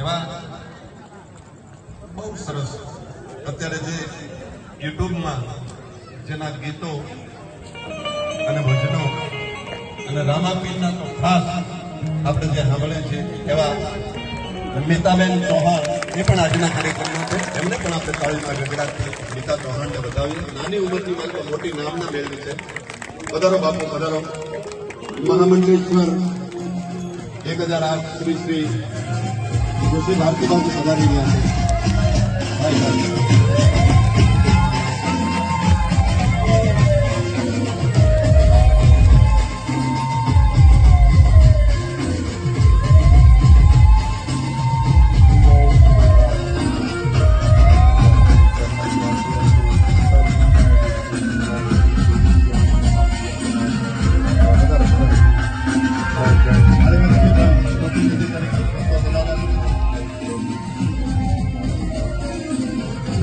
એવા બહુ સરસ અત્યારે જે યુટ્યુબમાં જેના ગીતો અને ભજનો અને રામાપીરના તો ખાસ આપણે જે સાંભળે છે એવા મીતાબેન ચૌહાણ એ પણ આજના કાર્યક્રમમાં છે. એમને પણ આપણે તાળીમાં ગગડાથી મીતા ચૌહાણને બતાવીએ. નાની ઉંમરની માત્ર મોટી નામના મેળવી છે. પધારો બાપુ પધારો. મહામંડલેશ્વર 1008 શ્રી શ્રી જોશી ભારતી બાપુ પધારી રહ્યા છે.